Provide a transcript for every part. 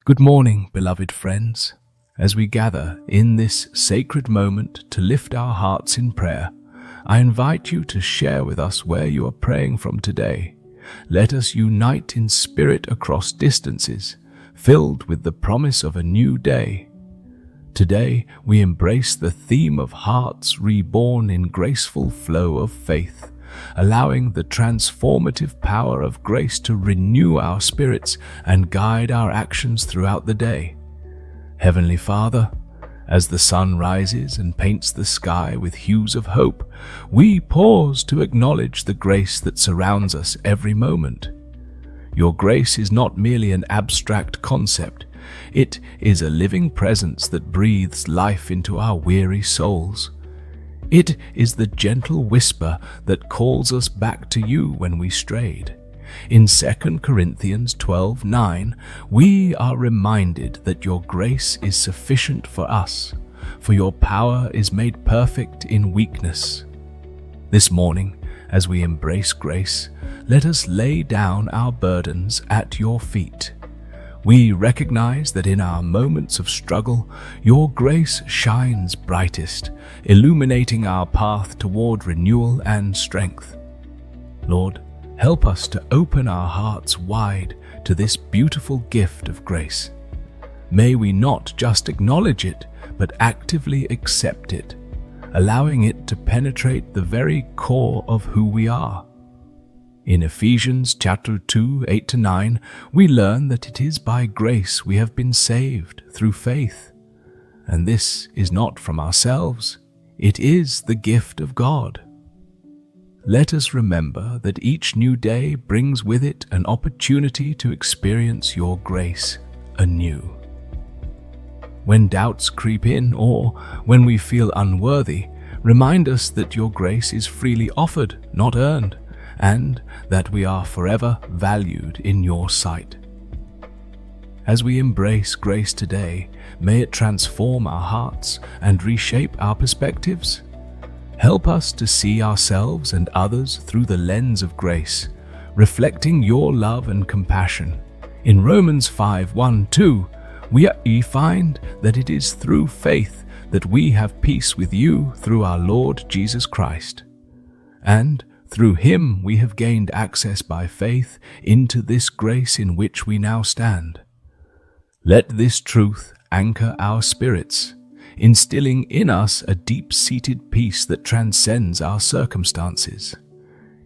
Good morning, beloved friends. As we gather in this sacred moment to lift our hearts in prayer, I invite you to share with us where you are praying from today. Let us unite in spirit across distances, filled with the promise of a new day. Today, we embrace the theme of hearts reborn in graceful flow of faith, allowing the transformative power of grace to renew our spirits and guide our actions throughout the day. Heavenly Father, as the sun rises and paints the sky with hues of hope, we pause to acknowledge the grace that surrounds us every moment. Your grace is not merely an abstract concept. It is a living presence that breathes life into our weary souls. It is the gentle whisper that calls us back to you when we strayed. In 2 Corinthians 12:9, we are reminded that your grace is sufficient for us, for your power is made perfect in weakness. This morning, as we embrace grace, let us lay down our burdens at your feet. We recognize that in our moments of struggle, your grace shines brightest, illuminating our path toward renewal and strength. Lord, help us to open our hearts wide to this beautiful gift of grace. May we not just acknowledge it, but actively accept it, allowing it to penetrate the very core of who we are. In Ephesians chapter 2, 8-9, we learn that it is by grace we have been saved through faith. And this is not from ourselves, it is the gift of God. Let us remember that each new day brings with it an opportunity to experience your grace anew. When doubts creep in or when we feel unworthy, remind us that your grace is freely offered, not earned, and that we are forever valued in your sight. As we embrace grace today, may it transform our hearts and reshape our perspectives. Help us to see ourselves and others through the lens of grace, reflecting your love and compassion. In Romans 5:1-2, we find that it is through faith that we have peace with you through our Lord Jesus Christ. And through him we have gained access by faith into this grace in which we now stand. Let this truth anchor our spirits, instilling in us a deep-seated peace that transcends our circumstances.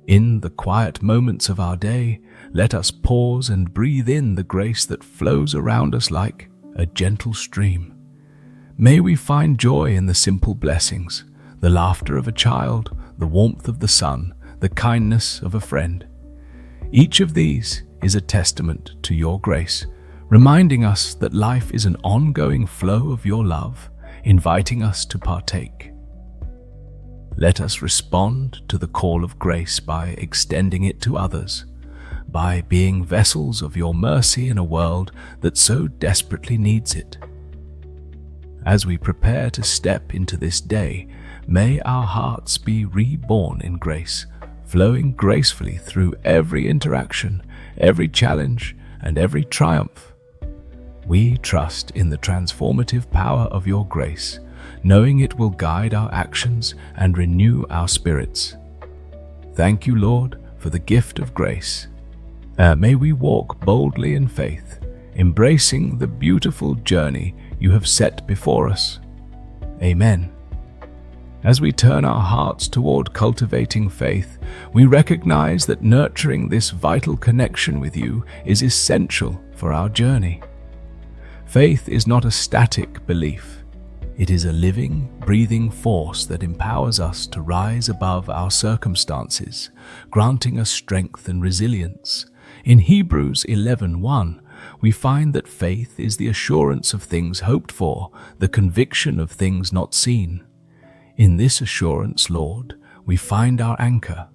In the quiet moments of our day, let us pause and breathe in the grace that flows around us like a gentle stream. May we find joy in the simple blessings, the laughter of a child, the warmth of the sun, the kindness of a friend. Each of these is a testament to your grace, reminding us that life is an ongoing flow of your love, inviting us to partake. Let us respond to the call of grace by extending it to others, by being vessels of your mercy in a world that so desperately needs it. As we prepare to step into this day, may our hearts be reborn in grace, flowing gracefully through every interaction, every challenge, and every triumph. We trust in the transformative power of your grace, knowing it will guide our actions and renew our spirits. Thank you, Lord, for the gift of grace. May we walk boldly in faith, embracing the beautiful journey you have set before us. Amen. As we turn our hearts toward cultivating faith, we recognize that nurturing this vital connection with you is essential for our journey. Faith is not a static belief. It is a living, breathing force that empowers us to rise above our circumstances, granting us strength and resilience. In Hebrews 11:1, we find that faith is the assurance of things hoped for, the conviction of things not seen. In this assurance, Lord, we find our anchor,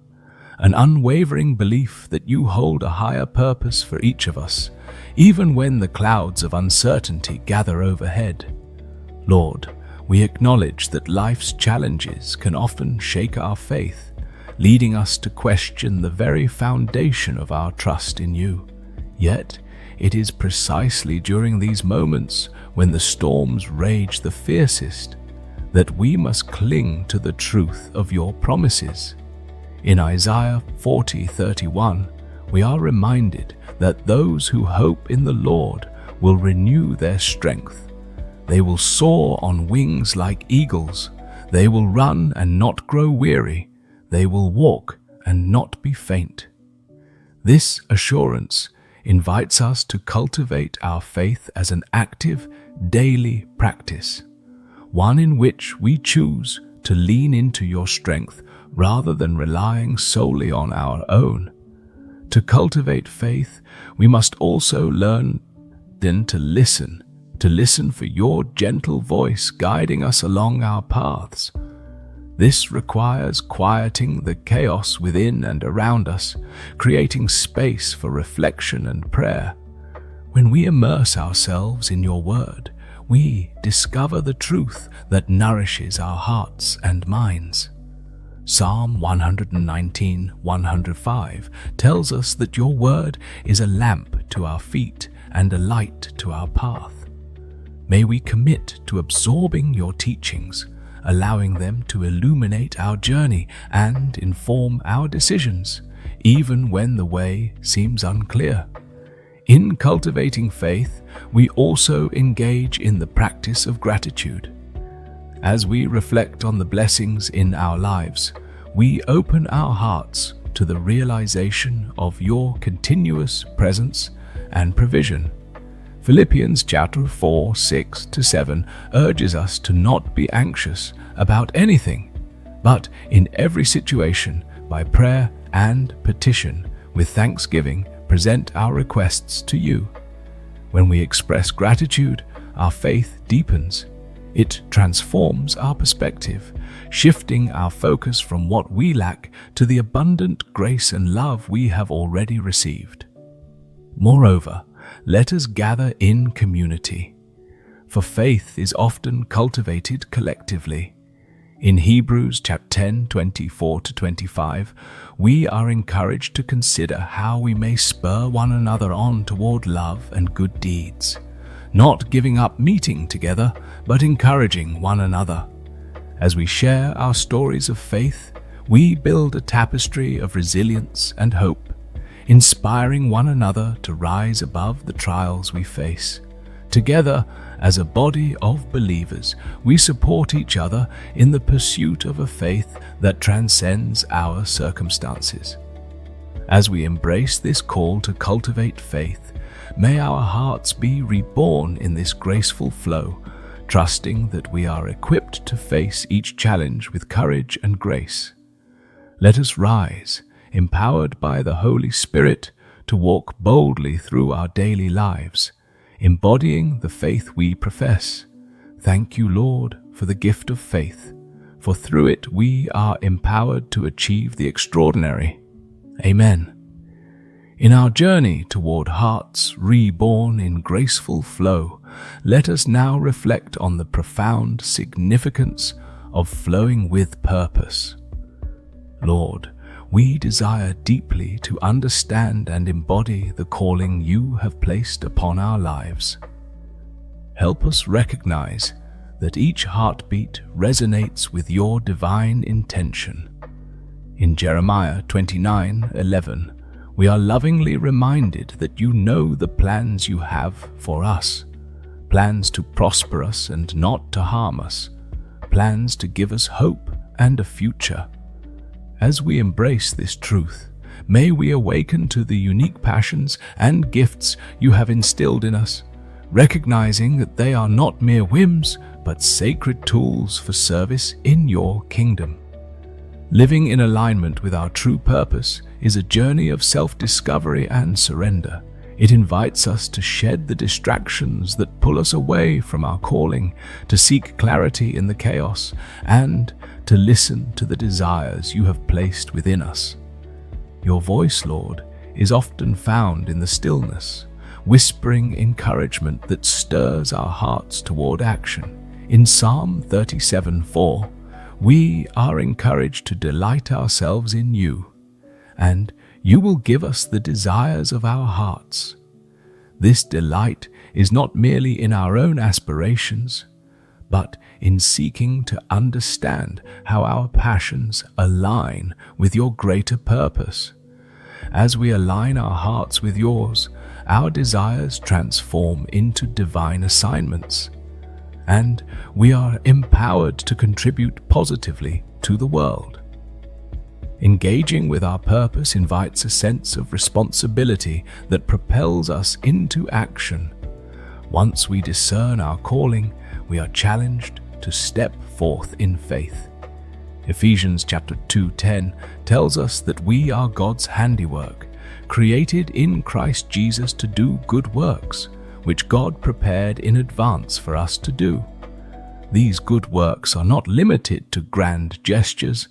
an unwavering belief that you hold a higher purpose for each of us, even when the clouds of uncertainty gather overhead. Lord, we acknowledge that life's challenges can often shake our faith, leading us to question the very foundation of our trust in you. Yet, it is precisely during these moments, when the storms rage the fiercest, that we must cling to the truth of your promises. In Isaiah 40:31, we are reminded that those who hope in the Lord will renew their strength. They will soar on wings like eagles. They will run and not grow weary. They will walk and not be faint. This assurance invites us to cultivate our faith as an active, daily practice, one in which we choose to lean into your strength rather than relying solely on our own. To cultivate faith, we must also learn then to listen for your gentle voice guiding us along our paths. This requires quieting the chaos within and around us, creating space for reflection and prayer. When we immerse ourselves in your word, we discover the truth that nourishes our hearts and minds. Psalm 119:105 tells us that your word is a lamp to our feet and a light to our path. May we commit to absorbing your teachings, allowing them to illuminate our journey and inform our decisions, even when the way seems unclear. In cultivating faith, we also engage in the practice of gratitude. As we reflect on the blessings in our lives, we open our hearts to the realization of your continuous presence and provision. Philippians chapter 4:6-7 urges us to not be anxious about anything, but in every situation, by prayer and petition, with thanksgiving, present our requests to you. When we express gratitude, our faith deepens. It transforms our perspective, shifting our focus from what we lack to the abundant grace and love we have already received. Moreover, let us gather in community, for faith is often cultivated collectively. In Hebrews chapter 10:24-25, we are encouraged to consider how we may spur one another on toward love and good deeds, not giving up meeting together, but encouraging one another. As we share our stories of faith, we build a tapestry of resilience and hope, inspiring one another to rise above the trials we face. Together, as a body of believers, we support each other in the pursuit of a faith that transcends our circumstances. As we embrace this call to cultivate faith, may our hearts be reborn in this graceful flow, trusting that we are equipped to face each challenge with courage and grace. Let us rise, empowered by the Holy Spirit, to walk boldly through our daily lives, embodying the faith we profess. Thank you, Lord, for the gift of faith, for through it we are empowered to achieve the extraordinary. Amen. In our journey toward hearts reborn in graceful flow, let us now reflect on the profound significance of flowing with purpose. Lord, we desire deeply to understand and embody the calling you have placed upon our lives. Help us recognize that each heartbeat resonates with your divine intention. In Jeremiah 29:11, we are lovingly reminded that you know the plans you have for us, plans to prosper us and not to harm us, plans to give us hope and a future. As we embrace this truth, may we awaken to the unique passions and gifts you have instilled in us, recognizing that they are not mere whims, but sacred tools for service in your kingdom. Living in alignment with our true purpose is a journey of self-discovery and surrender. It invites us to shed the distractions that pull us away from our calling, to seek clarity in the chaos, and to listen to the desires you have placed within us. Your voice, Lord, is often found in the stillness, whispering encouragement that stirs our hearts toward action. In Psalm 37:4, we are encouraged to delight ourselves in you, and you will give us the desires of our hearts. This delight is not merely in our own aspirations, but in seeking to understand how our passions align with your greater purpose. As we align our hearts with yours, our desires transform into divine assignments, and we are empowered to contribute positively to the world. Engaging with our purpose invites a sense of responsibility that propels us into action. Once we discern our calling, we are challenged to step forth in faith. Ephesians chapter 2:10 tells us that we are God's handiwork, created in Christ Jesus to do good works, which God prepared in advance for us to do. These good works are not limited to grand gestures.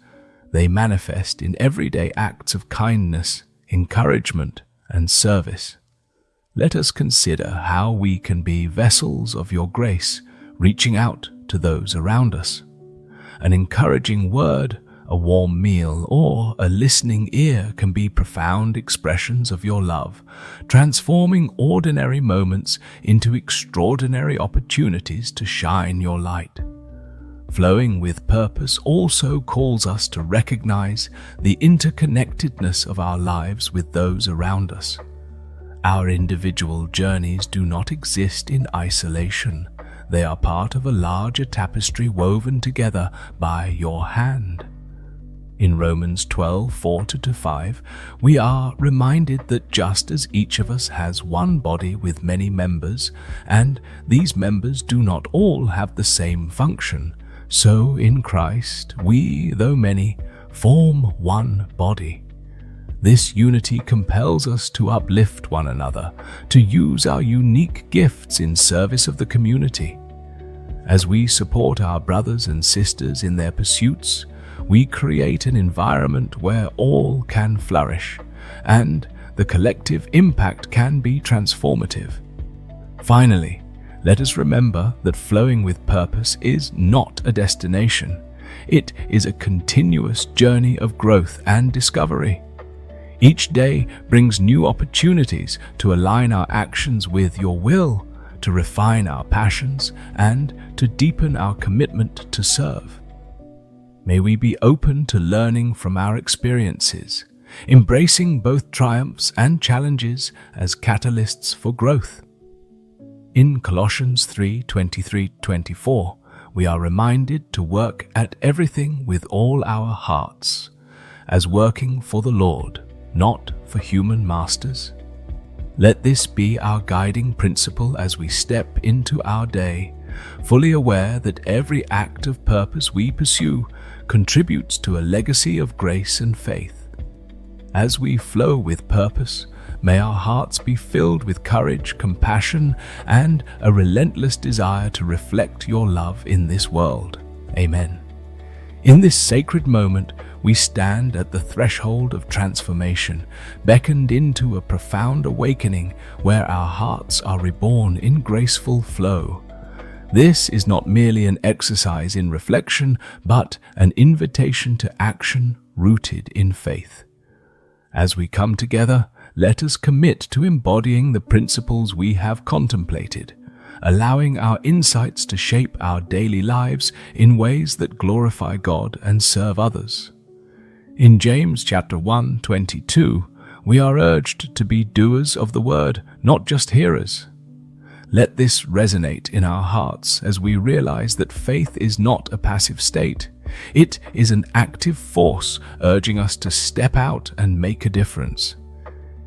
They manifest in everyday acts of kindness, encouragement, and service. Let us consider how we can be vessels of your grace, reaching out to those around us. An encouraging word, a warm meal, or a listening ear can be profound expressions of your love, transforming ordinary moments into extraordinary opportunities to shine your light. Flowing with purpose also calls us to recognize the interconnectedness of our lives with those around us. Our individual journeys do not exist in isolation. They are part of a larger tapestry woven together by your hand. In Romans 12:4-5, we are reminded that just as each of us has one body with many members, and these members do not all have the same function, so in Christ we, though many, form one body. This unity compels us to uplift one another, to use our unique gifts in service of the community. As we support our brothers and sisters in their pursuits, we create an environment where all can flourish, and the collective impact can be transformative. Finally, let us remember that flowing with purpose is not a destination. It is a continuous journey of growth and discovery. Each day brings new opportunities to align our actions with your will, to refine our passions, and to deepen our commitment to serve. May we be open to learning from our experiences, embracing both triumphs and challenges as catalysts for growth. In Colossians 3:23-24, we are reminded to work at everything with all our hearts, as working for the Lord, not for human masters. Let this be our guiding principle as we step into our day, fully aware that every act of purpose we pursue contributes to a legacy of grace and faith. As we flow with purpose, may our hearts be filled with courage, compassion, and a relentless desire to reflect your love in this world. Amen. In this sacred moment, we stand at the threshold of transformation, beckoned into a profound awakening where our hearts are reborn in graceful flow. This is not merely an exercise in reflection, but an invitation to action rooted in faith. As we come together, let us commit to embodying the principles we have contemplated, allowing our insights to shape our daily lives in ways that glorify God and serve others. In James chapter 1:22, we are urged to be doers of the word, not just hearers. Let this resonate in our hearts as we realize that faith is not a passive state. It is an active force urging us to step out and make a difference.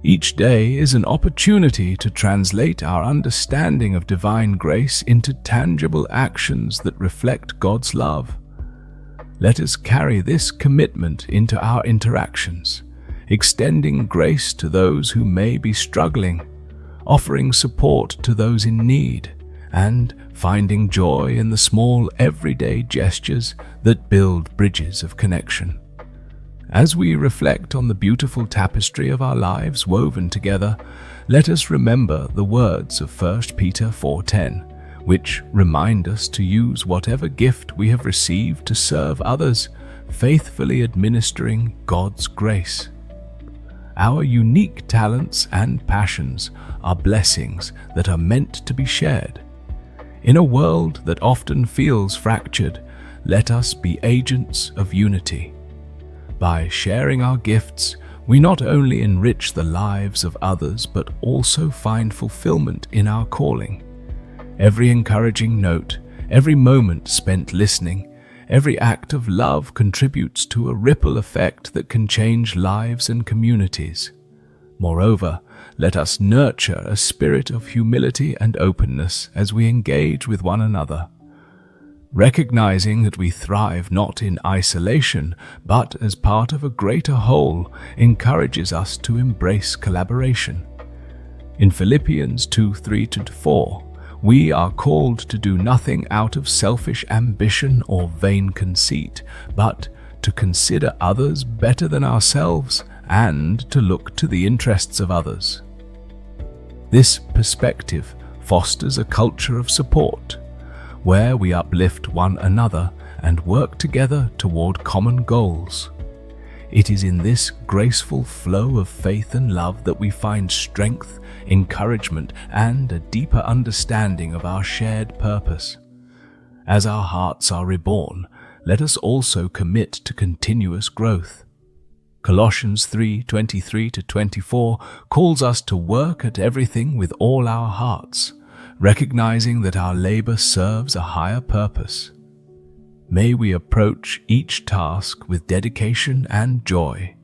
Each day is an opportunity to translate our understanding of divine grace into tangible actions that reflect God's love. Let us carry this commitment into our interactions, extending grace to those who may be struggling, offering support to those in need, and finding joy in the small everyday gestures that build bridges of connection. As we reflect on the beautiful tapestry of our lives woven together, let us remember the words of 1 Peter 4:10, which remind us to use whatever gift we have received to serve others, faithfully administering God's grace. Our unique talents and passions are blessings that are meant to be shared. In a world that often feels fractured, let us be agents of unity. By sharing our gifts, we not only enrich the lives of others but also find fulfillment in our calling. Every encouraging note, every moment spent listening, every act of love contributes to a ripple effect that can change lives and communities. Moreover, let us nurture a spirit of humility and openness as we engage with one another. Recognizing that we thrive not in isolation, but as part of a greater whole, encourages us to embrace collaboration. In Philippians 2:3-4, we are called to do nothing out of selfish ambition or vain conceit, but to consider others better than ourselves and to look to the interests of others. This perspective fosters a culture of support, where we uplift one another and work together toward common goals. It is in this graceful flow of faith and love that we find strength, encouragement, and a deeper understanding of our shared purpose. As our hearts are reborn, let us also commit to continuous growth. Colossians 3:23-24 calls us to work at everything with all our hearts, recognizing that our labor serves a higher purpose. May we approach each task with dedication and joy,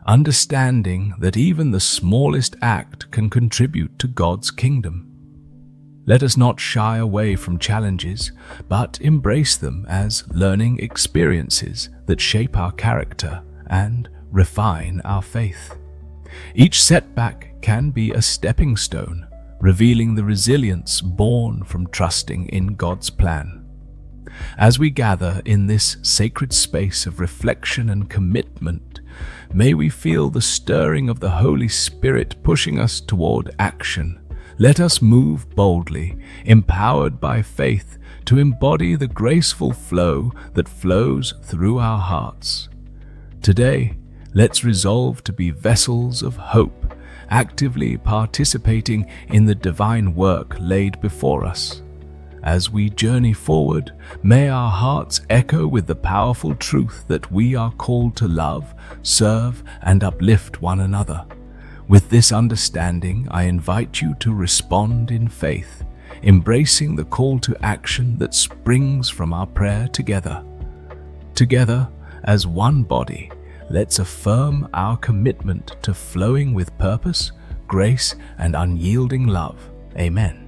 understanding that even the smallest act can contribute to God's kingdom. Let us not shy away from challenges, but embrace them as learning experiences that shape our character and refine our faith. Each setback can be a stepping stone, revealing the resilience born from trusting in God's plan. As we gather in this sacred space of reflection and commitment, may we feel the stirring of the Holy Spirit pushing us toward action. Let us move boldly, empowered by faith, to embody the graceful flow that flows through our hearts. Today, let's resolve to be vessels of hope, actively participating in the divine work laid before us. As we journey forward, may our hearts echo with the powerful truth that we are called to love, serve, and uplift one another. With this understanding, I invite you to respond in faith, embracing the call to action that springs from our prayer together. Together, as one body, let's affirm our commitment to flowing with purpose, grace, and unyielding love. Amen.